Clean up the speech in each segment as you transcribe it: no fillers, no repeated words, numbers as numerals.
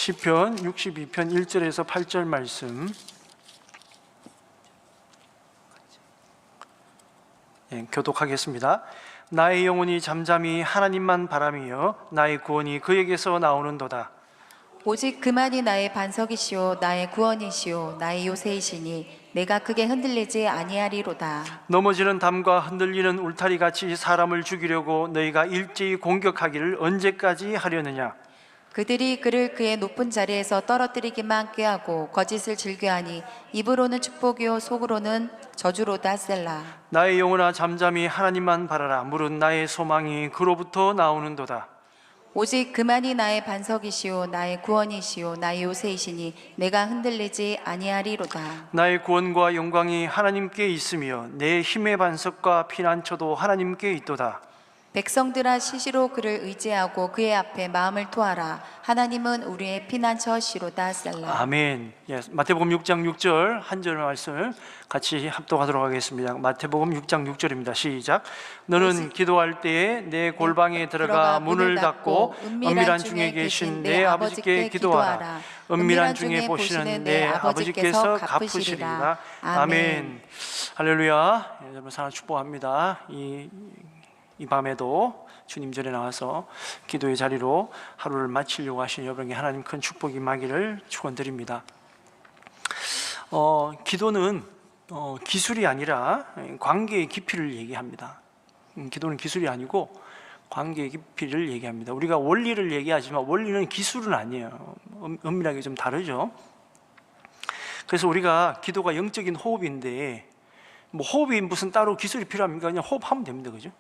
시편 62편 1절에서 8절 말씀 교독하겠습니다. 나의 영혼이 잠잠히 하나님만 바라며 나의 구원이 그에게서 나오는도다. 오직 그만이 나의 반석이시오 나의 구원이시오 나의 요새이시니 내가 크게 흔들리지 아니하리로다. 넘어지는 담과 흔들리는 울타리같이 사람을 죽이려고 너희가 일제히 공격하기를 언제까지 하려느냐. 그들이 그를 그의 높은 자리에서 떨어뜨리기만 꾀하고 거짓을 즐겨하니 입으로는 축복이요 속으로는 저주로다. 셀라. 나의 영혼아 잠잠히 하나님만 바라라. 무릇 나의 소망이 그로부터 나오는도다. 오직 그만이 나의 반석이시오 나의 구원이시오 나의 요새이시니 내가 흔들리지 아니하리로다. 나의 구원과 영광이 하나님께 있으며 내 힘의 반석과 피난처도 하나님께 있도다. 백성들아 시시로 그를 의지하고 그의 앞에 마음을 토하라. 하나님은 우리의 피난처시로다. 셀라. 아멘. 마태복음 6장 6절 한 절 말씀을 같이 합독하도록 하겠습니다. 마태복음 6장 6절입니다. 시작. 너는 기도할 때에 내 골방에 들어가 문을 닫고 은밀한 중에 계신 내 아버지께 기도하라. 은밀한 중에 보시는 내 아버지께서 갚으시리라. 아멘. 할렐루야. 여러분 사랑 축복합니다. 이 밤에도 주님 전에 나와서 기도의 자리로 하루를 마치려고 하시는 여러분에게 하나님 큰 축복이 임하기를 축원드립니다. 기도는 기술이 아니라 관계의 깊이를 얘기합니다. 기도는 기술이 아니고 관계의 깊이를 얘기합니다. 우리가 원리를 얘기하지만 원리는 기술은 아니에요. 엄밀하게 좀 다르죠. 그래서 우리가 기도가 영적인 호흡인데 뭐 호흡이 무슨 따로 기술이 필요합니까? 그냥 호흡하면 됩니다. 그죠?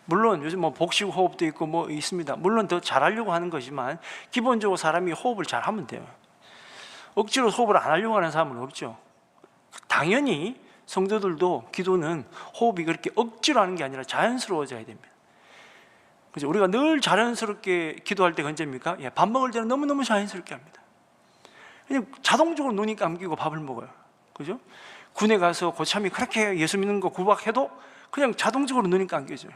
물론 요즘 뭐 복식 호흡도 있고 뭐 있습니다. 물론 더 잘하려고 하는 거지만 기본적으로 사람이 호흡을 잘하면 돼요. 억지로 호흡을 안 하려고 하는 사람은 없죠. 당연히 성도들도 기도는 호흡이 그렇게 억지로 하는 게 아니라 자연스러워져야 됩니다. 그죠? 우리가 늘 자연스럽게 기도할 때가 언제입니까? 밥 먹을 때는 너무너무 자연스럽게 합니다. 그냥 자동적으로 눈이 감기고 밥을 먹어요. 그죠? 군에 가서 고참이 그렇게 예수 믿는 거 구박해도 그냥 자동적으로 눈이 감겨져요.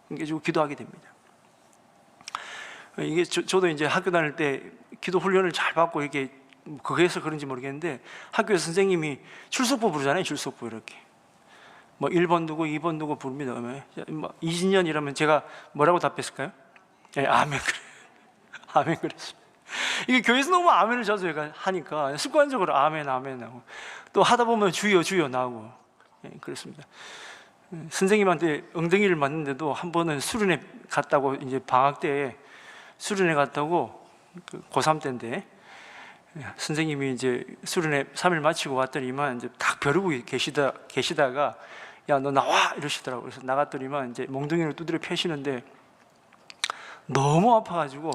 감겨지고 기도하게 됩니다. 이게 저도 이제 학교 다닐 때 기도 훈련을 잘 받고 이게 그거에서 그런지 모르겠는데 학교에서 선생님이 출석부 부르잖아요. 출석부 이렇게 뭐 1번 두고 2번 두고 부릅니다. 뭐 이진년 이러면 제가 뭐라고 답했을까요? 아멘 그래. 아멘 그랬어요. 이게 교회에서 너무 아멘을 자주 하니까 습관적으로 아멘 아멘 하고 또 하다 보면 주여 주여 나오고 그렇습니다. 선생님한테 엉덩이를 맞는데도 한 번은 수련회 갔다고 이제 방학 때 수련회 갔다고 고3 때인데 선생님이 이제 수련회 3일 마치고 왔더니만 이제 딱 벼르고 계시다가 야 너 나와 이러시더라고요. 그래서 나갔더니만 이제 몽둥이를 두드려 펴시는데 너무 아파가지고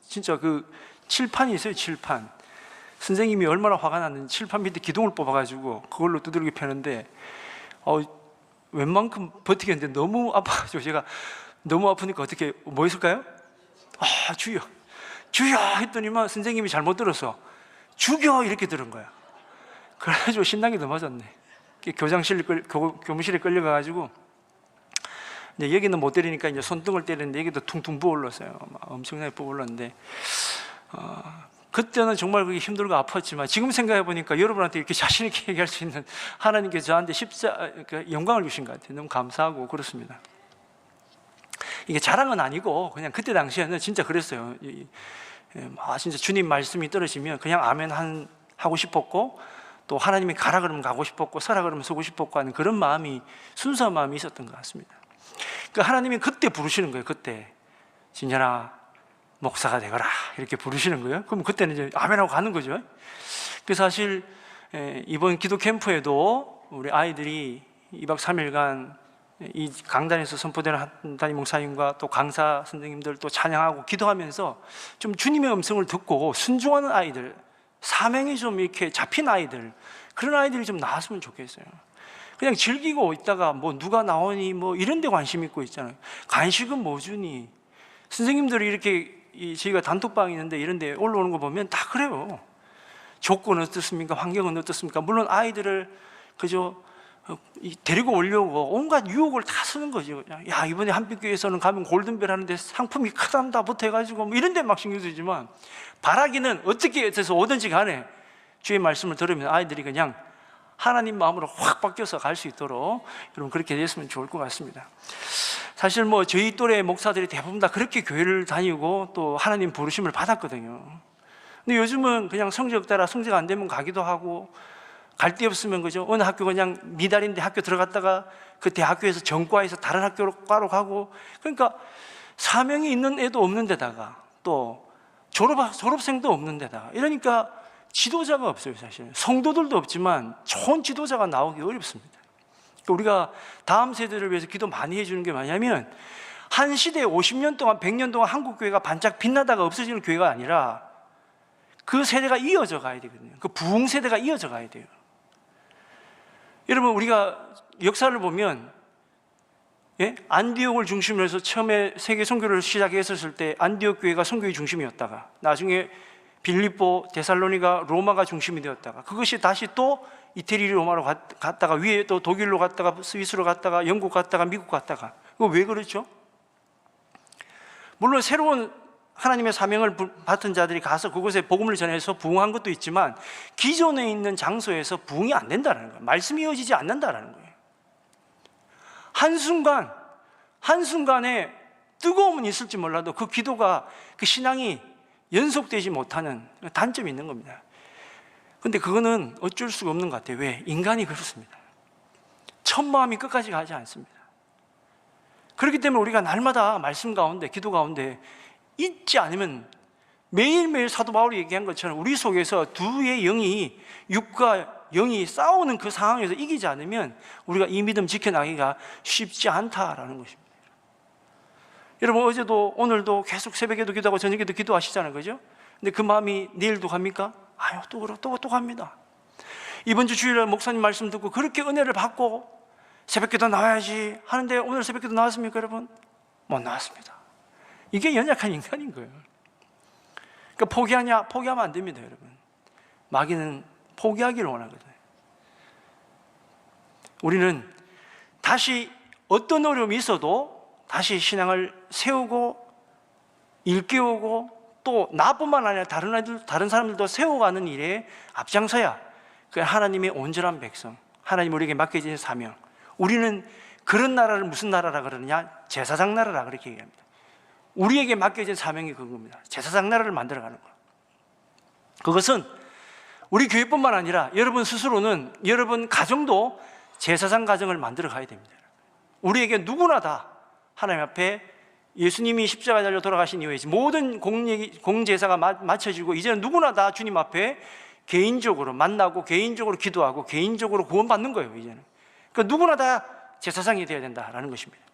진짜 그 칠판이 있어요. 칠판. 선생님이 얼마나 화가 났는지 칠판 밑에 기둥을 뽑아가지고 그걸로 두드리게 펴는데 웬만큼 버티겠는데 너무 아파가지고 제가 너무 아프니까 어떻게 뭐 했을까요? 주여 주여 했더니만 선생님이 잘못 들어서 죽여 이렇게 들은 거야. 그래가지고 신랑이 더 맞았네. 교무실에 끌려가가지고 이제 여기는 못 때리니까 이제 손등을 때리는데 여기도 퉁퉁 부어올랐어요. 엄청나게 부어올랐는데 그때는 정말 그게 힘들고 아팠지만 지금 생각해 보니까 여러분한테 이렇게 자신 있게 얘기할 수 있는 하나님께서 저한테 영광을 주신 것 같아요. 너무 감사하고 그렇습니다. 이게 자랑은 아니고 그냥 그때 당시에는 진짜 그랬어요. 진짜 주님 말씀이 떨어지면 그냥 아멘 하고 싶었고 또 하나님이 가라 그러면 가고 싶었고 서라 그러면 서고 싶었고 하는 그런 마음이 순수한 마음이 있었던 것 같습니다. 그러니까 하나님이 그때 부르시는 거예요. 그때 진현아 목사가 되거라 이렇게 부르시는 거예요. 그럼 그때는 이제 아멘하고 가는 거죠. 그래서 사실 이번 기도 캠프에도 우리 아이들이 2박 3일간 이 강단에서 선포되는 담임 목사님과 또 강사 선생님들 또 찬양하고 기도하면서 좀 주님의 음성을 듣고 순종하는 아이들, 사명이 좀 이렇게 잡힌 아이들, 그런 아이들이 좀 나왔으면 좋겠어요. 그냥 즐기고 있다가 뭐 누가 나오니 뭐 이런 데 관심 있고 있잖아요. 간식은 뭐 주니? 선생님들이 이렇게 저희가 단톡방이 있는데 이런 데 올라오는 거 보면 다 그래요. 조건은 어떻습니까? 환경은 어떻습니까? 물론 아이들을 그저 데리고 오려고 온갖 유혹을 다 쓰는 거죠. 그냥. 야, 이번에 한빛교회에서는 가면 골든벨 하는데 상품이 크단다 붙어가지고 뭐 이런 데 막 신경 쓰지만, 바라기는 어떻게 해서 오든지 간에 주의 말씀을 들으면 아이들이 그냥 하나님 마음으로 확 바뀌어서 갈 수 있도록 여러분 그렇게 됐으면 좋을 것 같습니다. 사실 뭐 저희 또래 목사들이 대부분 다 그렇게 교회를 다니고 또 하나님 부르심을 받았거든요. 근데 요즘은 그냥 성적 따라 성적 안 되면 가기도 하고, 갈 데 없으면 그죠, 어느 학교 그냥 미달인데 학교 들어갔다가 그 대학교에서 전과해서 다른 학교로 과로 가고, 그러니까 사명이 있는 애도 없는 데다가 또 졸업생도 없는 데다가, 이러니까 지도자가 없어요. 사실 성도들도 없지만 좋은 지도자가 나오기 어렵습니다. 그러니까 우리가 다음 세대를 위해서 기도 많이 해주는 게 뭐냐면, 한 시대에 50년 동안 100년 동안 한국 교회가 반짝 빛나다가 없어지는 교회가 아니라 그 세대가 이어져 가야 되거든요. 그 부흥 세대가 이어져 가야 돼요. 여러분, 우리가 역사를 보면, 예? 안디옥을 중심으로 해서 처음에 세계 선교를 시작했었을 때 안디옥 교회가 선교의 중심이었다가, 나중에 빌립보, 데살로니가, 로마가 중심이 되었다가, 그것이 다시 또 이태리 로마로 갔다가, 위에 또 독일로 갔다가, 스위스로 갔다가, 영국 갔다가, 미국 갔다가. 그거 왜 그렇죠? 물론 새로운 하나님의 사명을 받은 자들이 가서 그곳에 복음을 전해서 부흥한 것도 있지만, 기존에 있는 장소에서 부흥이 안 된다는 거예요. 말씀이 이어지지 않는다는 거예요. 한순간에 뜨거움은 있을지 몰라도 그 기도가, 그 신앙이 연속되지 못하는 단점이 있는 겁니다. 근데 그거는 어쩔 수가 없는 것 같아요. 왜? 인간이 그렇습니다. 첫 마음이 끝까지 가지 않습니다. 그렇기 때문에 우리가 날마다 말씀 가운데, 기도 가운데 잊지 않으면, 매일매일 사도 바울이 얘기한 것처럼 우리 속에서 두의 영이, 육과 영이 싸우는 그 상황에서 이기지 않으면 우리가 이 믿음 지켜나가기가 쉽지 않다라는 것입니다. 여러분, 어제도 오늘도 계속 새벽에도 기도하고 저녁에도 기도하시잖아요, 그죠? 근데 그 마음이 내일도 갑니까? 아유, 또 갑니다. 이번 주 주일날 목사님 말씀 듣고 그렇게 은혜를 받고 새벽기도 나와야지 하는데, 오늘 새벽기도 나왔습니까, 여러분? 못 나왔습니다. 이게 연약한 인간인 거예요. 그러니까 포기하면 안 됩니다, 여러분. 마귀는 포기하기를 원하거든요. 우리는 다시 어떤 어려움이 있어도 다시 신앙을 세우고 일깨우고, 또 나뿐만 아니라 다른 사람들도 세워가는 일에 앞장서야 그 하나님의 온전한 백성, 하나님 우리에게 맡겨진 사명. 우리는 그런 나라를 무슨 나라라 그러느냐? 제사장 나라라 그렇게 얘기합니다. 우리에게 맡겨진 사명이 그겁니다. 제사장 나라를 만들어가는 거예요. 그것은 우리 교회뿐만 아니라 여러분 스스로는, 여러분 가정도 제사장 가정을 만들어 가야 됩니다. 우리에게 누구나 다 하나님 앞에, 예수님이 십자가에 달려 돌아가신 이후에 모든 공제사가 마쳐지고, 이제는 누구나 다 주님 앞에 개인적으로 만나고 개인적으로 기도하고 개인적으로 구원받는 거예요. 이제는 그러니까 누구나 다 제사장이 되어야 된다라는 것입니다.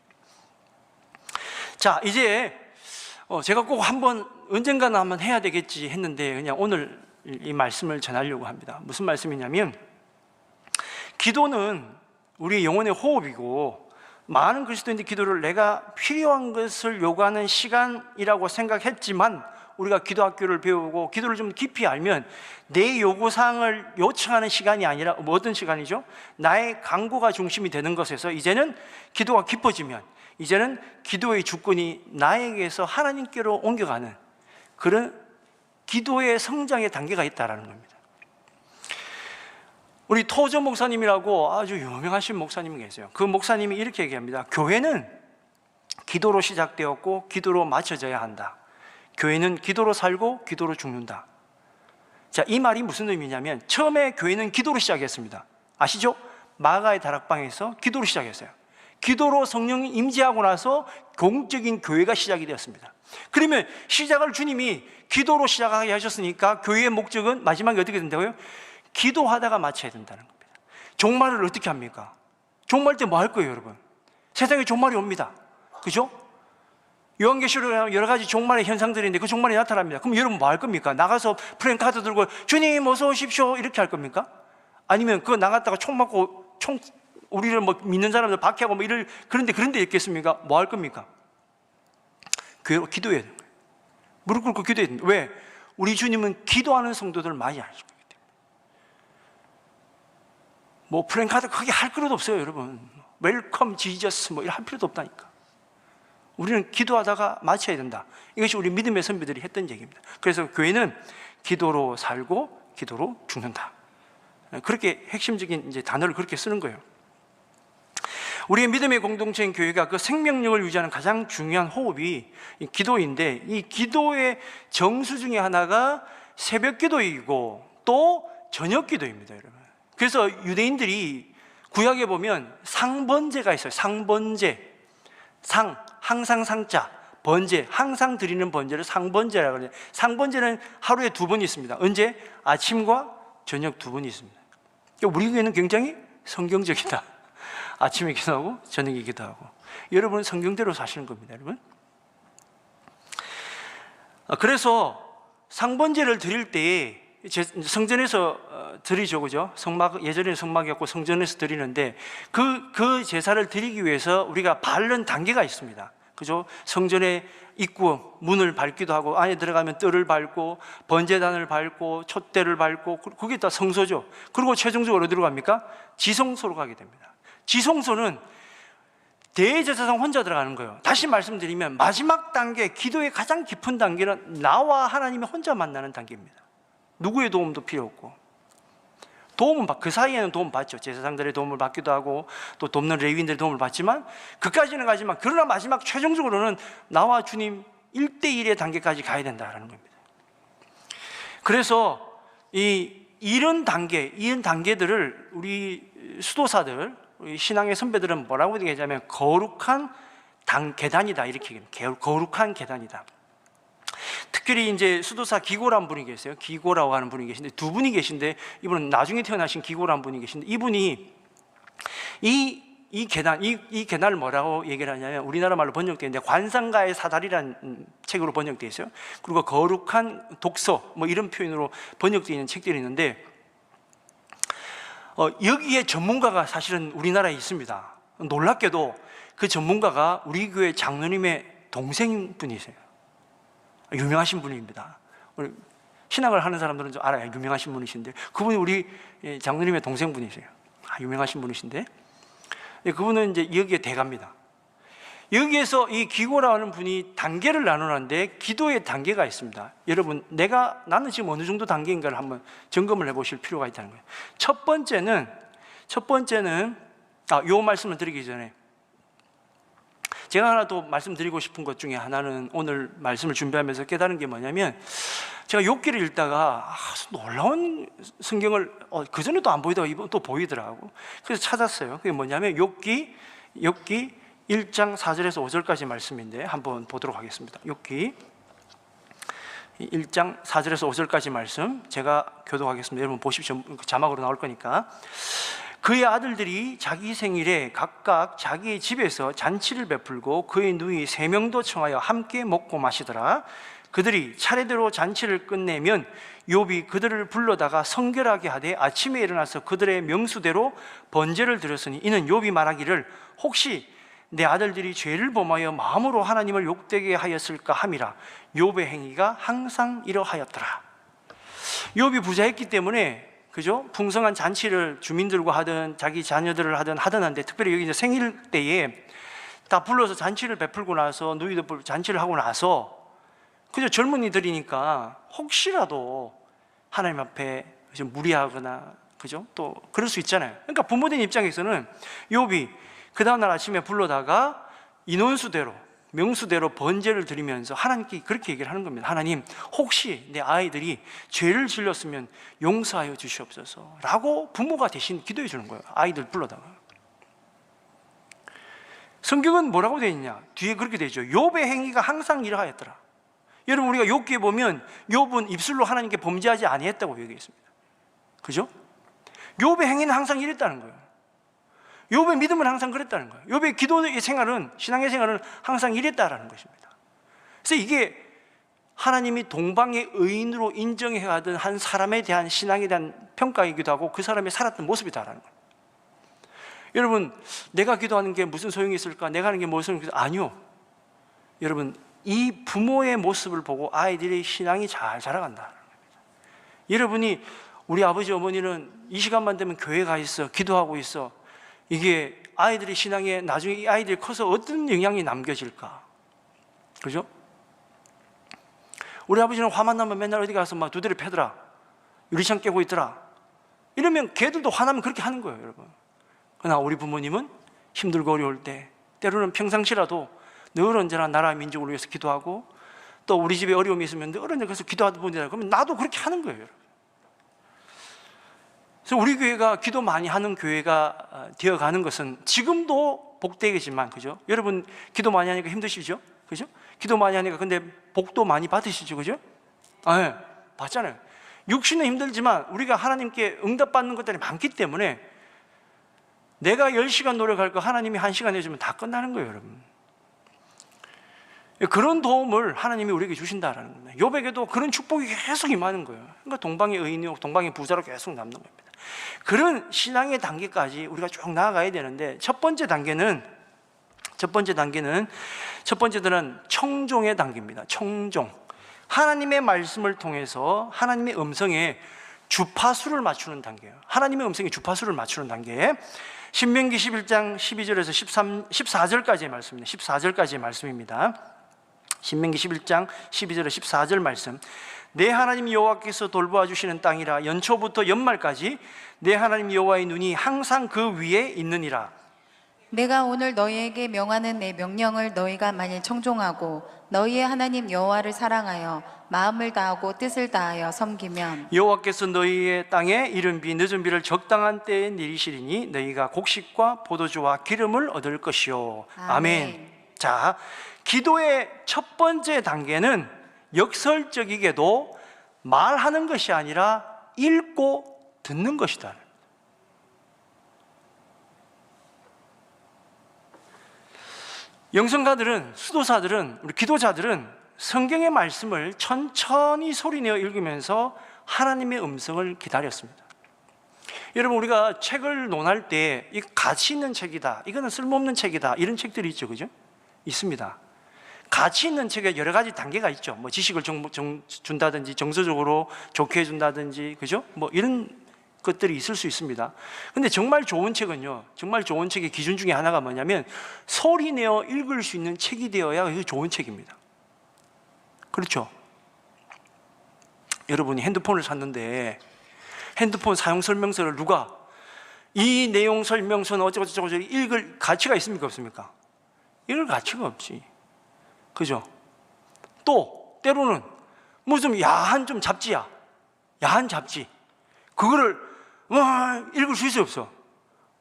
자, 이제 제가 꼭 언젠가는 한번 해야 되겠지 했는데, 그냥 오늘 이 말씀을 전하려고 합니다. 무슨 말씀이냐면, 기도는 우리 영혼의 호흡이고, 많은 그리스도인들 기도를 내가 필요한 것을 요구하는 시간이라고 생각했지만, 우리가 기도학교를 배우고 기도를 좀 깊이 알면 내 요구사항을 요청하는 시간이 아니라 어떤 시간이죠? 나의 간구가 중심이 되는 것에서 이제는 기도가 깊어지면, 이제는 기도의 주권이 나에게서 하나님께로 옮겨가는 그런 기도의 성장의 단계가 있다는 겁니다. 우리 토저 목사님이라고 아주 유명하신 목사님이 계세요. 그 목사님이 이렇게 얘기합니다. 교회는 기도로 시작되었고 기도로 마쳐져야 한다. 교회는 기도로 살고 기도로 죽는다. 자, 이 말이 무슨 의미냐면, 처음에 교회는 기도로 시작했습니다. 아시죠? 마가의 다락방에서 기도로 시작했어요. 기도로 성령이 임재하고 나서 공적인 교회가 시작이 되었습니다. 그러면 시작을 주님이 기도로 시작하게 하셨으니까 교회의 목적은 마지막에 어떻게 된다고요? 기도하다가 마쳐야 된다는 겁니다. 종말을 어떻게 합니까? 종말 때 뭐 할 거예요, 여러분? 세상에 종말이 옵니다. 그죠? 요한계시록에 여러 가지 종말의 현상들이 있는데 그 종말이 나타납니다. 그럼 여러분 뭐 할 겁니까? 나가서 프랭카드 들고 주님 어서 오십시오 이렇게 할 겁니까? 아니면 그거 나갔다가 총 맞고 우리를 뭐 믿는 사람들 박해하고 뭐 그런데 있겠습니까? 뭐 할 겁니까? 교회로 기도해야 돼요. 무릎 꿇고 기도해야 됩니다. 왜? 우리 주님은 기도하는 성도들을 많이 하실 거기 때문에. 뭐 플랜카드 크게 할 필요도 없어요, 여러분. 웰컴 지저스 뭐 이런 할 필요도 없다니까. 우리는 기도하다가 마쳐야 된다. 이것이 우리 믿음의 선배들이 했던 얘기입니다. 그래서 교회는 기도로 살고 기도로 죽는다. 그렇게 핵심적인 이제 단어를 그렇게 쓰는 거예요. 우리의 믿음의 공동체인 교회가 그 생명력을 유지하는 가장 중요한 호흡이 이 기도인데, 이 기도의 정수 중에 하나가 새벽 기도이고 또 저녁 기도입니다, 여러분. 그래서 유대인들이 구약에 보면 상번제가 있어요. 상번제. 항상 상자. 번제, 항상 드리는 번제를 상번제라고 그래요. 상번제는 하루에 2번 있습니다. 언제? 아침과 저녁 2번 있습니다. 우리 교회는 굉장히 성경적이다. 아침에 기도하고 저녁에 기도하고. 여러분은 성경대로 사시는 겁니다, 여러분. 그래서 상번제를 드릴 때 성전에서 드리죠, 그죠? 예전에는 성막이었고 성전에서 드리는데 그 제사를 드리기 위해서 우리가 바른 단계가 있습니다, 그죠? 성전의 입구 문을 밟기도 하고, 안에 들어가면 뜰을 밟고 번제단을 밟고 촛대를 밟고, 그게 다 성소죠. 그리고 최종적으로 어디로 갑니까? 지성소로 가게 됩니다. 지성소는 대제사장 혼자 들어가는 거예요. 다시 말씀드리면 마지막 단계, 기도의 가장 깊은 단계는 나와 하나님이 혼자 만나는 단계입니다. 누구의 도움도 필요 없고, 도움은 그 사이에는 도움 받죠. 제사장들의 도움을 받기도 하고 또 돕는 레위인들의 도움을 받지만, 그까지는 가지만, 그러나 마지막 최종적으로는 나와 주님 1대1의 단계까지 가야 된다는 겁니다. 그래서 이런 단계들을 우리 수도사들, 우리 신앙의 선배들은 뭐라고 얘기하냐면 거룩한 계단이다, 이렇게 얘기합니다. 거룩한 계단이다. 특별히 이제 수도사 기고란 분이 계세요. 기고라고 하는 분이 계신데, 2분이 계신데, 이분은 나중에 태어나신 기고란 분이 계신데, 이분이 이 계단을 뭐라고 얘기를 하냐면, 우리나라 말로 번역되어 있는데 관상가의 사다리라는 책으로 번역되어 있어요. 그리고 거룩한 독서 뭐 이런 표현으로 번역되어 있는 책들이 있는데, 여기에 전문가가 사실은 우리나라에 있습니다. 놀랍게도 그 전문가가 우리 교회 장로님의 동생분이세요. 유명하신 분입니다. 신학을 하는 사람들은 좀 알아요. 유명하신 분이신데, 그분이 우리 장로님의 동생분이세요. 유명하신 분이신데, 그분은 이제 여기에 대가입니다. 여기에서 이 기고라는 분이 단계를 나누는데 기도의 단계가 있습니다. 여러분, 나는 지금 어느 정도 단계인가를 한번 점검을 해보실 필요가 있다는 거예요. 첫 번째는 요 말씀을 드리기 전에 제가 하나 더 말씀드리고 싶은 것 중에 하나는, 오늘 말씀을 준비하면서 깨달은 게 뭐냐면, 제가 욥기를 읽다가 놀라운 성경을 그전에도 안 보이다가 이번 또 보이더라고. 그래서 찾았어요. 그게 뭐냐면 욥기 1장 4절에서 5절까지 말씀인데 한번 보도록 하겠습니다. 욥기 1장 4절에서 5절까지 말씀 제가 교독하겠습니다. 여러분 보십시오. 자막으로 나올 거니까. 그의 아들들이 자기 생일에 각각 자기의 집에서 잔치를 베풀고 그의 누이 3명도 청하여 함께 먹고 마시더라. 그들이 차례대로 잔치를 끝내면 욥이 그들을 불러다가 성결하게 하되 아침에 일어나서 그들의 명수대로 번제를 드렸으니, 이는 욥이 말하기를 혹시 내 아들들이 죄를 범하여 마음으로 하나님을 욕되게 하였을까 함이라. 욥의 행위가 항상 이러하였더라. 욥이 부자였기 때문에, 그죠? 풍성한 잔치를 주민들과 하든 자기 자녀들을 하든 하던한데, 특별히 여기 이제 생일 때에 다 불러서 잔치를 베풀고 나서, 누이도 잔치를 하고 나서, 그죠? 젊은이들이니까 혹시라도 하나님 앞에 무리하거나, 그죠? 또 그럴 수 있잖아요. 그러니까 부모님 입장에서는 욥이 그 다음날 아침에 불러다가 인원수대로, 명수대로 번제를 드리면서 하나님께 그렇게 얘기를 하는 겁니다. 하나님, 혹시 내 아이들이 죄를 질렀으면 용서하여 주시옵소서 라고 부모가 대신 기도해 주는 거예요. 아이들 불러다가. 성경은 뭐라고 되어 있냐? 뒤에 그렇게 되어 있죠. 욥의 행위가 항상 이러하였더라. 여러분, 우리가 욥기에 보면 욥은 입술로 하나님께 범죄하지 아니했다고 얘기했습니다. 그죠? 욥의 행위는 항상 이랬다는 거예요. 욥의 믿음은 항상 그랬다는 거예요. 욥의 기도의 생활은, 신앙의 생활은 항상 이랬다라는 것입니다. 그래서 이게 하나님이 동방의 의인으로 인정해 가던 한 사람에 대한 신앙에 대한 평가이기도 하고 그 사람이 살았던 모습이다라는 거예요. 여러분, 내가 기도하는 게 무슨 소용이 있을까? 내가 하는 게 무슨 소용이 있을까? 아니요. 여러분, 이 부모의 모습을 보고 아이들의 신앙이 잘 자라간다는 겁니다. 여러분이 우리 아버지 어머니는 이 시간만 되면 교회 가 있어, 기도하고 있어. 이게 아이들의 신앙에 나중에 이 아이들이 커서 어떤 영향이 남겨질까? 그죠? 우리 아버지는 화만 나면 맨날 어디 가서 막 두드려 패더라, 유리창 깨고 있더라. 이러면 걔들도 화나면 그렇게 하는 거예요, 여러분. 그러나 우리 부모님은 힘들고 어려울 때, 때로는 평상시라도 늘 언제나 나라 민족을 위해서 기도하고, 또 우리 집에 어려움이 있으면 늘 언제나 그래서 기도하다 보니, 그러면 나도 그렇게 하는 거예요, 여러분. 그래서 우리 교회가 기도 많이 하는 교회가 되어가는 것은 지금도 복되겠지만, 그죠? 여러분 기도 많이 하니까 힘드시죠? 그죠? 기도 많이 하니까 근데 복도 많이 받으시죠, 그죠? 네, 받잖아요. 육신은 힘들지만 우리가 하나님께 응답받는 것들이 많기 때문에 내가 10시간 노력할 거 하나님이 1시간 해주면 다 끝나는 거예요, 여러분. 그런 도움을 하나님이 우리에게 주신다라는 겁니다. 욥에게도 그런 축복이 계속 임하는 거예요. 그러니까 동방의 의인이요 동방의 부자로 계속 남는 겁니다. 그런 신앙의 단계까지 우리가 쭉 나아가야 되는데, 첫 번째 단계는 청종의 단계입니다. 청종. 하나님의 말씀을 통해서 하나님의 음성에 주파수를 맞추는 단계예요. 하나님의 음성에 주파수를 맞추는 단계. 신명기 11장 12절에서 14절까지의 말씀입니다. 14절까지의 말씀입니다. 신명기 11장 12절에서 14절 말씀. 내 하나님 여호와께서 돌보아 주시는 땅이라 연초부터 연말까지 내 하나님 여호와의 눈이 항상 그 위에 있느니라. 내가 오늘 너희에게 명하는 내 명령을 너희가 만일 청종하고 너희의 하나님 여호와를 사랑하여 마음을 다하고 뜻을 다하여 섬기면 여호와께서 너희의 땅에 이른 비 늦은 비를 적당한 때에 내리시리니 너희가 곡식과 포도주와 기름을 얻을 것이요. 아멘. 자, 기도의 첫 번째 단계는 역설적이게도 말하는 것이 아니라 읽고 듣는 것이다. 영성가들은, 수도사들은, 우리 기도자들은 성경의 말씀을 천천히 소리내어 읽으면서 하나님의 음성을 기다렸습니다. 여러분, 우리가 책을 논할 때 이 가치 있는 책이다, 이거는 쓸모없는 책이다, 이런 책들이 있죠, 그죠? 있습니다. 가치 있는 책에 여러 가지 단계가 있죠. 뭐 지식을 준다든지, 정서적으로 좋게 해준다든지, 그죠? 뭐 이런 것들이 있을 수 있습니다. 근데 정말 좋은 책은요, 정말 좋은 책의 기준 중에 하나가 뭐냐면 소리내어 읽을 수 있는 책이 되어야 그게 좋은 책입니다. 그렇죠? 여러분이 핸드폰을 샀는데 핸드폰 사용 설명서를 누가 이 내용 설명서는 어쩌고저쩌고 읽을 가치가 있습니까, 없습니까? 읽을 가치가 없지. 그죠? 또 때로는 무슨 야한 좀 잡지야, 야한 잡지, 그거를 읽을 수 있어요, 없어?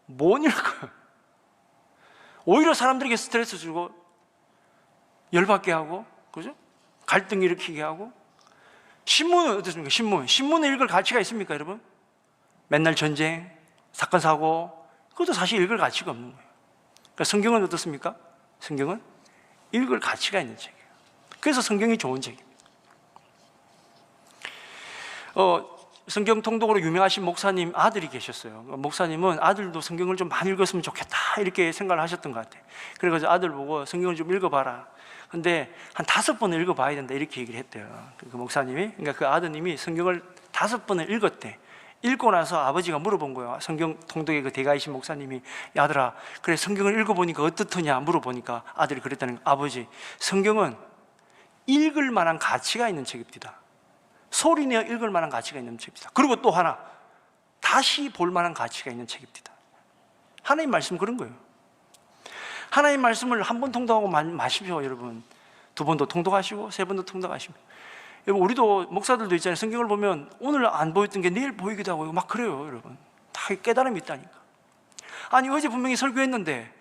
못 읽어요. 오히려 사람들에게 스트레스 주고 열받게 하고, 그죠? 갈등 일으키게 하고. 신문은 어떻습니까? 신문은 읽을 가치가 있습니까, 여러분? 맨날 전쟁, 사건 사고, 그것도 사실 읽을 가치가 없는 거예요. 그러니까 성경은 어떻습니까? 성경은 읽을 가치가 있는 책이에요. 그래서 성경이 좋은 책입니다. 성경 통독으로 유명하신 목사님 아들이 계셨어요. 목사님은 아들도 성경을 좀 많이 읽었으면 좋겠다, 이렇게 생각을 하셨던 것 같아요. 그래서 아들 보고 성경을 좀 읽어봐라. 근데 한 5번을 읽어봐야 된다, 이렇게 얘기를 했대요. 그 목사님이, 그러니까 그 아드님이 성경을 5번을 읽었대. 읽고 나서 아버지가 물어본 거예요. 성경 통독의 그 대가이신 목사님이, 아들아, 그래 성경을 읽어보니까 어떻더냐 물어보니까 아들이 그랬다는 거예요. 아버지, 성경은 읽을 만한 가치가 있는 책입니다. 소리내어 읽을 만한 가치가 있는 책입니다. 그리고 또 하나, 다시 볼 만한 가치가 있는 책입니다. 하나님 말씀 그런 거예요. 하나님 말씀을 한 번 통독하고 마십시오, 여러분. 2번도 통독하시고 3번도 통독하시고. 여러분, 우리도 목사들도 있잖아요. 성경을 보면 오늘 안 보였던 게 내일 보이기도 하고 막 그래요, 여러분. 다 깨달음이 있다니까. 아니, 어제 분명히 설교했는데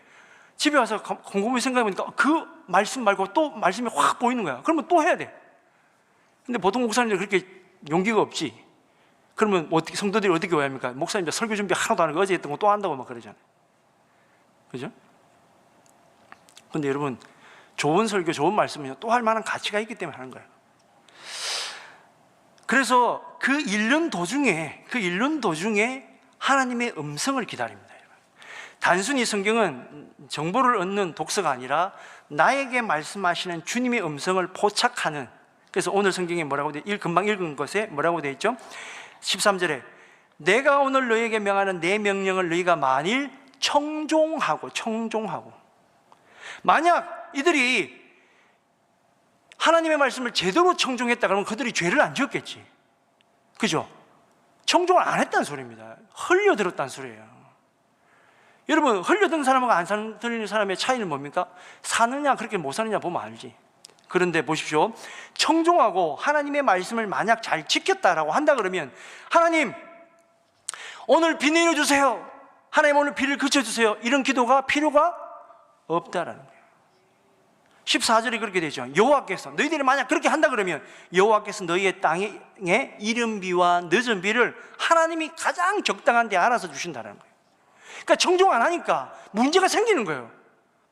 집에 와서 곰곰이 생각해보니까 그 말씀 말고 또 말씀이 확 보이는 거야. 그러면 또 해야 돼. 근데 보통 목사님들 그렇게 용기가 없지. 그러면 어떻게, 성도들이 어떻게 오해합니까? 목사님들 설교 준비 하나도 안 하고 어제 했던 거 또 한다고 막 그러잖아요. 그죠? 근데 여러분, 좋은 설교, 좋은 말씀은 또 할 만한 가치가 있기 때문에 하는 거예요. 그래서 그 1년 도중에 하나님의 음성을 기다립니다. 단순히 성경은 정보를 얻는 독서가 아니라 나에게 말씀하시는 주님의 음성을 포착하는, 그래서 오늘 성경에 뭐라고 돼? 금방 읽은 것에 뭐라고 돼 있죠? 13절에 내가 오늘 너희에게 명하는 내 명령을 너희가 만일 청종하고 만약 이들이 하나님의 말씀을 제대로 청종했다 그러면 그들이 죄를 안 지었겠지. 그죠? 청종을 안 했다는 소리입니다. 흘려들었다는 소리예요. 여러분, 흘려든 사람하고 안 들리는 사람의 차이는 뭡니까? 사느냐 그렇게 못 사느냐 보면 알지. 그런데 보십시오, 청종하고 하나님의 말씀을 만약 잘 지켰다라고 한다 그러면, 하나님 오늘 비 내려주세요, 하나님 오늘 비를 그쳐주세요, 이런 기도가 필요가 없다라는 거예요. 14절에 그렇게 되죠. 여호와께서, 너희들이 만약 그렇게 한다 그러면 여호와께서 너희의 땅에 이른 비와 늦은 비를 하나님이 가장 적당한 데 알아서 주신다는 거예요. 그러니까 청종 안 하니까 문제가 생기는 거예요.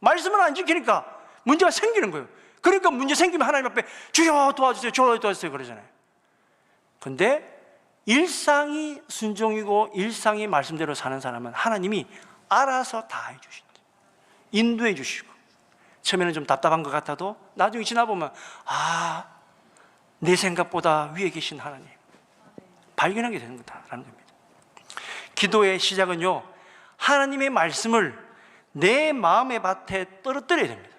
말씀을 안 지키니까 문제가 생기는 거예요. 그러니까 문제 생기면 하나님 앞에 주여 도와주세요, 주여 도와주세요 그러잖아요. 근데 일상이 순종이고 일상이 말씀대로 사는 사람은 하나님이 알아서 다 해주신다. 인도해 주시고, 처음에는 좀 답답한 것 같아도 나중에 지나보면 내 생각보다 위에 계신 하나님 발견하게 되는 거다라는 겁니다. 기도의 시작은요, 하나님의 말씀을 내 마음의 밭에 떨어뜨려야 됩니다.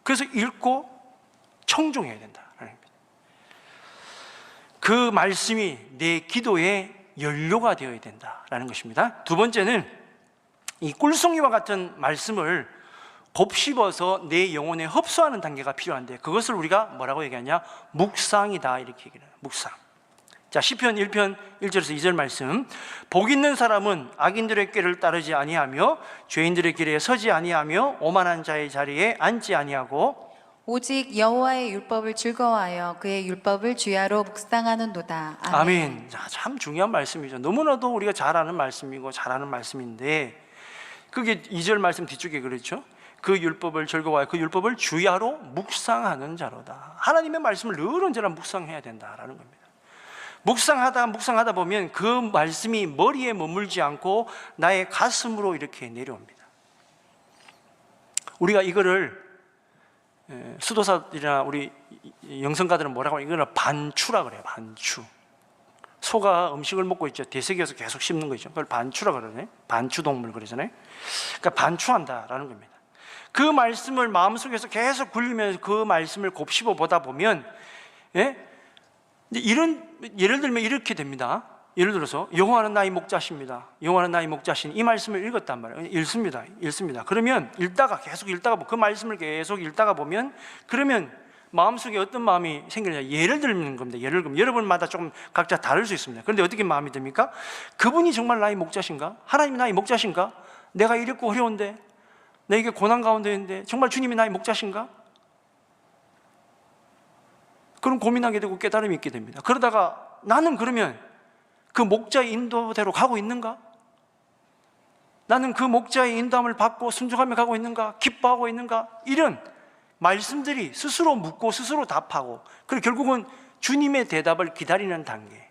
그래서 읽고 청종해야 된다라는 겁니다. 그 말씀이 내 기도의 연료가 되어야 된다라는 것입니다. 두 번째는 이 꿀송이와 같은 말씀을 곱씹어서 내 영혼에 흡수하는 단계가 필요한데, 그것을 우리가 뭐라고 얘기하냐? 묵상이다, 이렇게 얘기를 해요. 묵상. 자, 시편 1편 1절에서 2절 말씀. 복 있는 사람은 악인들의 꾀를 따르지 아니하며 죄인들의 길에 서지 아니하며 오만한 자의 자리에 앉지 아니하고 오직 여호와의 율법을 즐거워하여 그의 율법을 주야로 묵상하는도다. 아멘. 아멘. 자, 참 중요한 말씀이죠. 너무나도 우리가 잘 아는 말씀이고 잘 아는 말씀인데, 그게 2절 말씀 뒤쪽에 그렇죠. 그 율법을 즐거워하여 그 율법을 주야로 묵상하는 자로다. 하나님의 말씀을 늘 언제나 묵상해야 된다라는 겁니다. 묵상하다 보면 그 말씀이 머리에 머물지 않고 나의 가슴으로 이렇게 내려옵니다. 우리가 이거를 수도사들이나 우리 영성가들은 뭐라고 하면 이거를 반추라 그래요. 반추. 소가 음식을 먹고 있죠. 되새겨서 계속 씹는 거죠. 그걸 반추라 그러네. 반추동물 그러잖아요. 그러니까 반추한다라는 겁니다. 그 말씀을 마음속에서 계속 굴리면서 그 말씀을 곱씹어 보다 보면, 예를 들면 이렇게 됩니다. 예를 들어서 여호와는 나의 목자십니다. 여호와는 나의 목자신, 이 말씀을 읽었단 말이에요. 읽습니다. 그러면 계속 읽다가 그 말씀을 계속 읽다가 보면, 그러면 마음속에 어떤 마음이 생기느냐? 예를 들는 겁니다. 예를 들면 여러분마다 조금 각자 다를 수 있습니다. 그런데 어떻게 마음이 듭니까? 그분이 정말 나의 목자신가? 하나님이 나의 목자신가? 내가 이렇고 어려운데, 내게 고난 가운데 있는데 정말 주님이 나의 목자신가? 그런 고민하게 되고 깨달음이 있게 됩니다. 그러다가 나는 그러면 그 목자의 인도대로 가고 있는가? 나는 그 목자의 인도함을 받고 순종하며 가고 있는가? 기뻐하고 있는가? 이런 말씀들이 스스로 묻고 스스로 답하고, 그리고 결국은 주님의 대답을 기다리는 단계,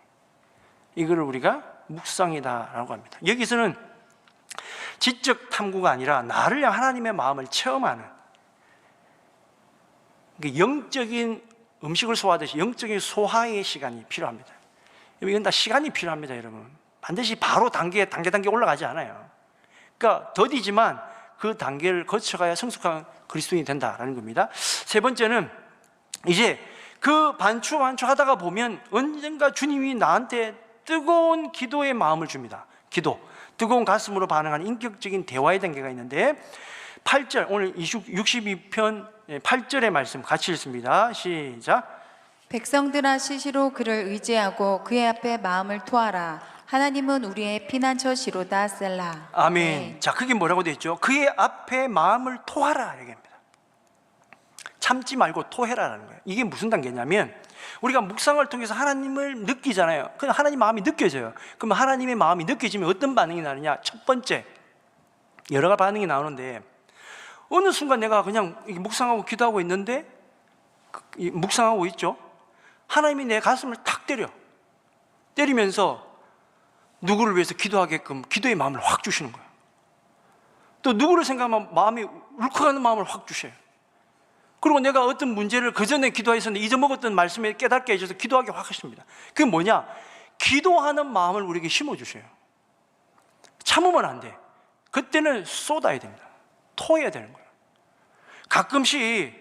이거를 우리가 묵상이다라고 합니다. 여기서는 지적 탐구가 아니라 나를 향한 하나님의 마음을 체험하는, 영적인 음식을 소화하듯이 영적인 소화의 시간이 필요합니다. 이건 다 시간이 필요합니다, 여러분. 반드시 바로 단계 올라가지 않아요. 그러니까 더디지만 그 단계를 거쳐가야 성숙한 그리스도인이 된다라는 겁니다. 세 번째는, 이제 그 반추 하다가 보면 언젠가 주님이 나한테 뜨거운 기도의 마음을 줍니다. 뜨거운 가슴으로 반응하는 인격적인 대화의 단계가 있는데, 8절, 오늘 62편 8절의 말씀 같이 읽습니다. 시작. 백성들아 시시로 그를 의지하고 그의 앞에 마음을 토하라. 하나님은 우리의 피난처시로다. 셀라. 아멘. 자, 그게 뭐라고 되어 있죠? 그의 앞에 마음을 토하라 얘기합니다. 참지 말고 토해라라는 거예요. 이게 무슨 단계냐면, 우리가 묵상을 통해서 하나님을 느끼잖아요. 그럼 하나님 마음이 느껴져요. 그러면 하나님의 마음이 느껴지면 어떤 반응이 나느냐? 첫 번째, 여러 가지 반응이 나오는데, 어느 순간 내가 그냥 묵상하고 기도하고 있는데, 묵상하고 있죠. 하나님이 내 가슴을 탁 때리면서 누구를 위해서 기도하게끔 기도의 마음을 확 주시는 거예요. 또 누구를 생각하면 마음이 울컥하는 마음을 확 주셔요. 그리고 내가 어떤 문제를 그전에 기도했었는데 잊어먹었던 말씀에 깨닫게 해줘서 기도하게 확 하십니다. 그게 뭐냐? 기도하는 마음을 우리에게 심어주셔요. 참으면 안 돼. 그때는 쏟아야 됩니다. 토해야 되는 거예요. 가끔씩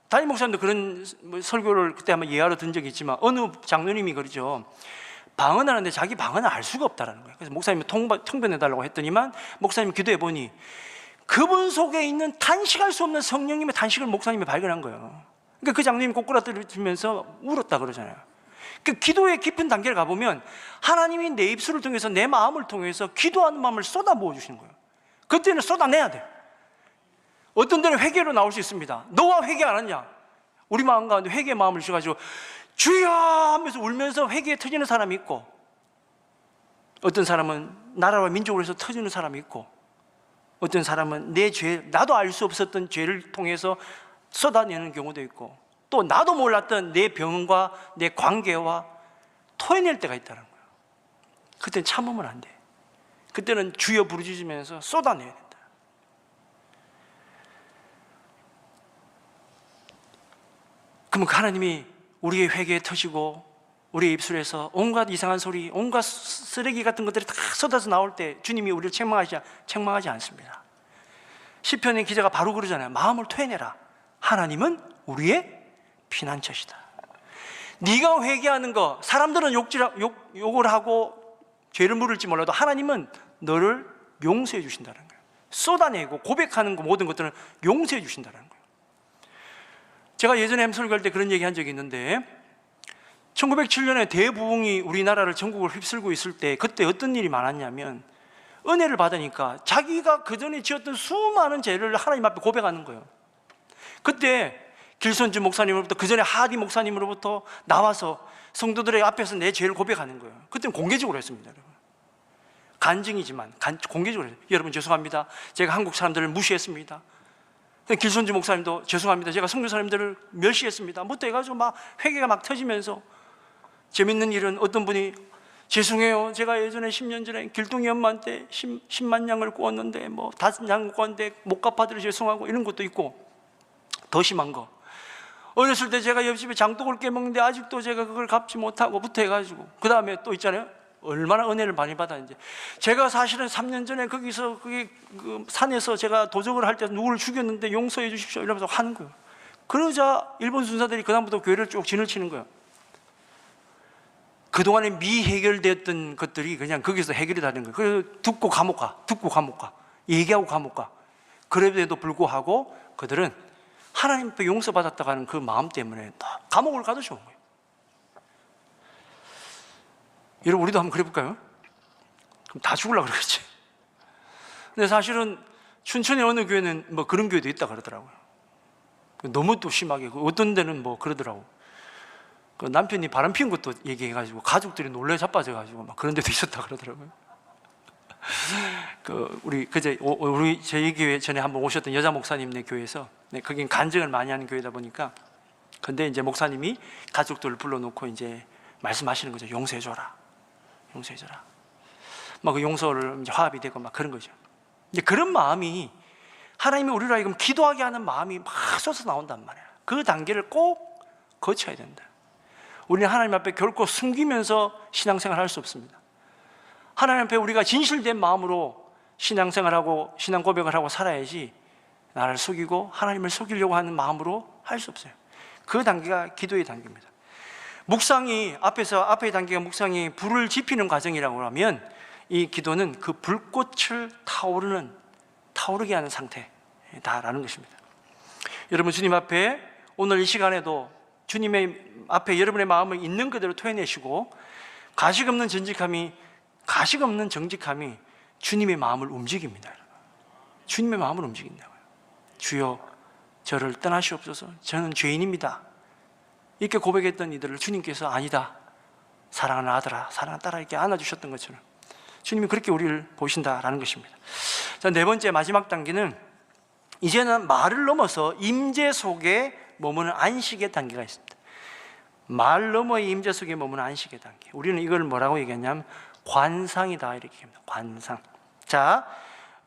담임 목사님도 그런 설교를 그때 한번 예화로 든 적이 있지만 어느 장로님이 그러죠. 방언하는데 자기 방언을 알 수가 없다라는 거예요. 그래서 목사님이 통변해달라고 했더니만 목사님이 기도해 보니 그분 속에 있는 단식할 수 없는 성령님의 단식을 목사님이 발견한 거예요. 그러니까 그 장로님이 꼬꾸라뜨리면서 울었다 그러잖아요. 그 기도의 깊은 단계를 가보면 하나님이 내 입술을 통해서 내 마음을 통해서 기도하는 마음을 쏟아부어 주시는 거예요. 그때는 쏟아내야 돼. 어떤 때는 회개로 나올 수 있습니다. 너와 회개 안 했냐? 우리 마음 가운데 회개의 마음을 주셔가지고 주여 하면서 울면서 회개에 터지는 사람이 있고, 어떤 사람은 나라와 민족을 위해서 터지는 사람이 있고, 어떤 사람은 내 죄, 나도 알 수 없었던 죄를 통해서 쏟아내는 경우도 있고, 또 나도 몰랐던 내 병과 내 관계와 토해낼 때가 있다는 거예요. 그때는 참으면 안 돼. 그때는 주여 부르짖으면서 쏟아내야 된다. 그러면 하나님이 우리의 회개에 터지고 우리의 입술에서 온갖 이상한 소리, 온갖 쓰레기 같은 것들이 다 쏟아져 나올 때 주님이 우리를 책망하지 않습니다. 시편의 기자가 바로 그러잖아요. 마음을 토해내라. 하나님은 우리의 피난처시다. 네가 회개하는 거, 사람들은 욕을 하고 죄를 물을지 몰라도 하나님은 너를 용서해 주신다는 거예요. 쏟아내고 고백하는 거 모든 것들은 용서해 주신다는 거예요. 제가 예전에 햄설교할 때 그런 얘기 한 적이 있는데 1907년에 대부흥이 우리나라를 전국을 휩쓸고 있을 때 그때 어떤 일이 많았냐면 은혜를 받으니까 자기가 그전에 지었던 수많은 죄를 하나님 앞에 고백하는 거예요. 그때 길손주 목사님으로부터, 그전에 하디 목사님으로부터 나와서 성도들의 앞에서 내 죄를 고백하는 거예요. 그때는 공개적으로 했습니다. 여러분. 간증이지만 공개적으로 했어요. 여러분 죄송합니다. 제가 한국 사람들을 무시했습니다. 길손주 목사님도 죄송합니다. 제가 선교사님들을 멸시했습니다. 부터 해가지고 막 회개가 막 터지면서, 재밌는 일은 어떤 분이 죄송해요. 제가 예전에 10년 전에 길동이 엄마한테 10만 양을 구웠는데 뭐 5양 구웠는데 못 갚아드려 죄송하고, 이런 것도 있고, 더 심한 거, 어렸을 때 제가 옆집에 장독을 깨먹는데 아직도 제가 그걸 갚지 못하고 부터 해가지고, 그 다음에 또 있잖아요. 얼마나 은혜를 많이 받았는지. 제가 사실은 3년 전에 거기서 그 산에서 제가 도적을 할 때 누구를 죽였는데 용서해 주십시오 이러면서 하는 거예요. 그러자 일본 순사들이 그다음부터 교회를 쭉 진을 치는 거예요. 그동안에 미해결되었던 것들이 그냥 거기서 해결이 되는 거예요. 그래서 듣고 감옥 가, 얘기하고 감옥 가. 그래도 불구하고 그들은 하나님 앞에 용서받았다고 하는 그 마음 때문에 감옥을 가도 좋은 거예요. 여러분, 우리도 한번 그래 볼까요? 그럼 다 죽으려고 그러겠지. 근데 사실은 춘천의 어느 교회는 뭐 그런 교회도 있다 그러더라고요. 너무 또 심하게, 어떤 데는 뭐 그러더라고. 그 남편이 바람 피운 것도 얘기해가지고 가족들이 놀래 자빠져가지고 막 그런 데도 있었다 그러더라고요. 우리 저희 교회 전에 한번 오셨던 여자 목사님네 교회에서, 거긴 간증을 많이 하는 교회다 보니까, 근데 이제 목사님이 가족들을 불러놓고 이제 말씀하시는 거죠. 용서해줘라. 막 그 용서를 이제 화합이 되고 막 그런 거죠. 이제 그런 마음이 하나님이 우리로 하여금 기도하게 하는 마음이 막 쏟아져 나온단 말이야. 그 단계를 꼭 거쳐야 된다. 우리는 하나님 앞에 결코 숨기면서 신앙생활 할 수 없습니다. 하나님 앞에 우리가 진실된 마음으로 신앙생활하고 신앙 고백을 하고 살아야지, 나를 속이고 하나님을 속이려고 하는 마음으로 할 수 없어요. 그 단계가 기도의 단계입니다. 묵상이 앞의 단계가 묵상이 불을 지피는 과정이라고 하면, 이 기도는 그 불꽃을 타오르게 하는 상태다라는 것입니다. 여러분, 주님 앞에 오늘 이 시간에도 주님의 앞에 여러분의 마음을 있는 그대로 토해내시고, 가식 없는 정직함이 주님의 마음을 움직입니다. 주님의 마음을 움직인다고요. 주여 저를 떠나시옵소서, 저는 죄인입니다. 이렇게 고백했던 이들을 주님께서 아니다, 사랑하는 아들아, 사랑하는 딸아, 이렇게 안아주셨던 것처럼 주님이 그렇게 우리를 보신다라는 것입니다. 자, 네 번째, 마지막 단계는 이제는 말을 넘어서 임재 속에 머무는 안식의 단계가 있습니다. 말 너머의 임재 속에 머무는 안식의 단계. 우리는 이걸 뭐라고 얘기하냐면 관상이다, 이렇게 얘기합니다. 관상. 자,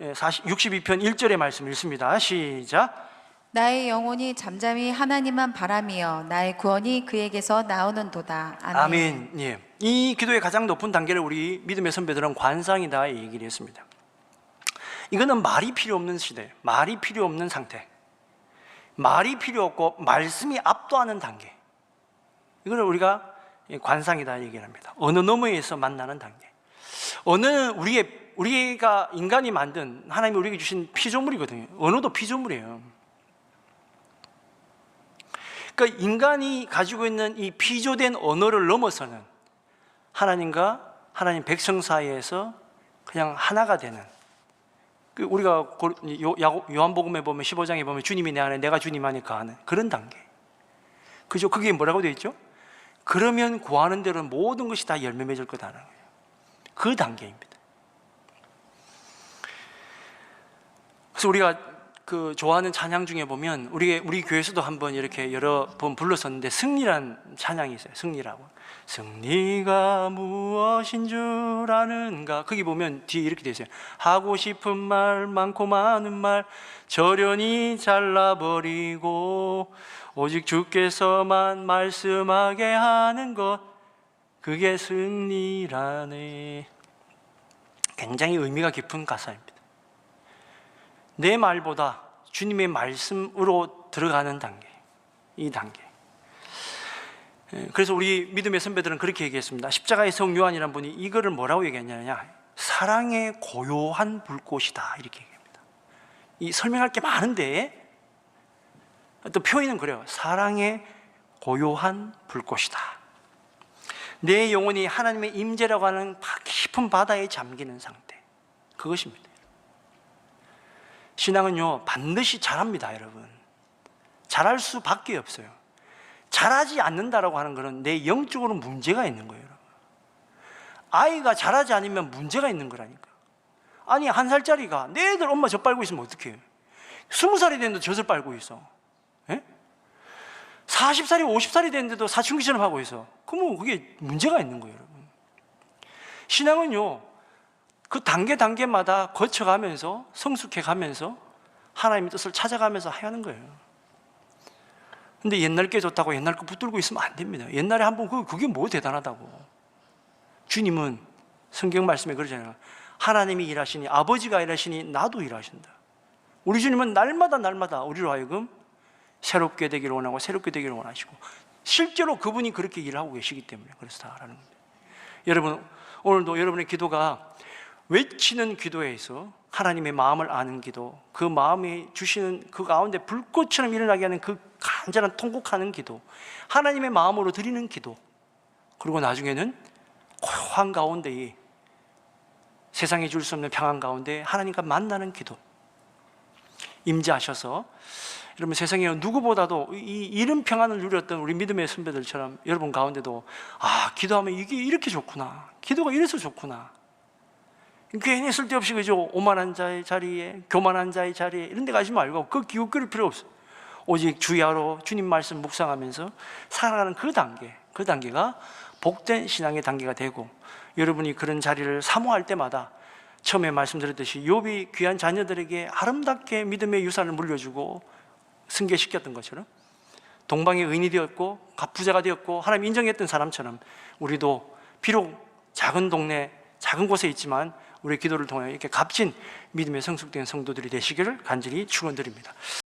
62편 1절의 말씀 읽습니다. 시작. 나의 영혼이 잠잠히 하나님만 바라며 나의 구원이 그에게서 나오는도다. 아멘. 아멘. 예. 이 기도의 가장 높은 단계를 우리 믿음의 선배들은 관상이다 얘기를 했습니다. 이거는 말이 필요 없는 시대, 말이 필요 없는 상태, 말이 필요 없고 말씀이 압도하는 단계, 이걸 우리가 관상이다 얘기를 합니다. 어느 너머에서 만나는 단계. 언어는 우리가 인간이 만든, 하나님이 우리에게 주신 피조물이거든요. 언어도 피조물이에요. 그러니까 인간이 가지고 있는 이 피조된 언어를 넘어서는 하나님과 하나님 백성 사이에서 그냥 하나가 되는, 우리가 요한복음에 보면 15장에 보면 주님이 내 안에 내가 주님 안에 거하는 그런 단계. 그죠? 그게 뭐라고 되어 있죠? 그러면 구하는 대로 모든 것이 다 열매 맺을 거다라는 거예요. 그 단계입니다. 그래서 우리가 좋아하는 찬양 중에 보면 우리 교회에서도 한번 이렇게 여러 번 불렀었는데 승리란 찬양이 있어요. 승리라고. 승리가 무엇인 줄 아는가. 거기 보면 뒤에 이렇게 되어 있어요. 하고 싶은 말 많고 많은 말 저련히 잘라버리고 오직 주께서만 말씀하게 하는 것, 그게 승리라네. 굉장히 의미가 깊은 가사입니다. 내 말보다 주님의 말씀으로 들어가는 단계, 이 단계. 그래서 우리 믿음의 선배들은 그렇게 얘기했습니다. 십자가의 성 요한이라는 분이 이거를 뭐라고 얘기했냐냐, 사랑의 고요한 불꽃이다 이렇게 얘기합니다. 이 설명할 게 많은데 또 표현은 그래요. 사랑의 고요한 불꽃이다. 내 영혼이 하나님의 임재라고 하는 깊은 바다에 잠기는 상태, 그것입니다. 신앙은요 반드시 잘합니다. 여러분, 잘할 수밖에 없어요. 잘하지 않는다라고 하는 것은 내 영적으로 문제가 있는 거예요. 여러분. 아이가 잘하지 않으면 문제가 있는 거라니까. 아니 1살짜리가 내 애들 엄마 젖 빨고 있으면 어떡해. 20살이 됐는데 젖을 빨고 있어. 예? 40살이 50살이 됐는데도 사춘기처럼 하고 있어. 그러면 그게 문제가 있는 거예요. 여러분. 신앙은요 그 단계마다 거쳐가면서 성숙해가면서 하나님의 뜻을 찾아가면서 하는 거예요. 근데 옛날 게 좋다고 옛날 거 붙들고 있으면 안 됩니다. 옛날에 한번 그게 뭐 대단하다고. 주님은 성경 말씀에 그러잖아요. 하나님이 일하시니, 아버지가 일하시니 나도 일하신다. 우리 주님은 날마다 우리로 하여금 새롭게 되기를 원하고 새롭게 되기를 원하시고, 실제로 그분이 그렇게 일하고 계시기 때문에 그렇다라는 겁니다. 여러분, 오늘도 여러분의 기도가 외치는 기도에서 하나님의 마음을 아는 기도, 그 마음이 주시는 그 가운데 불꽃처럼 일어나게 하는 그 간절한 통곡하는 기도, 하나님의 마음으로 드리는 기도, 그리고 나중에는 고요한 가운데에 세상에 줄 수 없는 평안 가운데 하나님과 만나는 기도, 임재하셔서 여러분 세상에 누구보다도 이 이른 평안을 누렸던 우리 믿음의 선배들처럼 여러분 가운데도 기도하면 이게 이렇게 좋구나, 기도가 이래서 좋구나, 괜히 쓸데없이 그저 오만한 자의 자리에, 교만한 자의 자리에 이런 데 가지 말고 그 기웃거릴 필요 없어. 오직 주야로 주님 말씀 묵상하면서 살아가는 그 단계가 복된 신앙의 단계가 되고, 여러분이 그런 자리를 사모할 때마다 처음에 말씀드렸듯이 욥이 귀한 자녀들에게 아름답게 믿음의 유산을 물려주고 승계시켰던 것처럼 동방의 의인이 되었고 부자가 되었고 하나님 인정했던 사람처럼 우리도 비록 작은 동네 작은 곳에 있지만 우리의 기도를 통해 이렇게 값진 믿음의 성숙된 성도들이 되시기를 간절히 축원드립니다.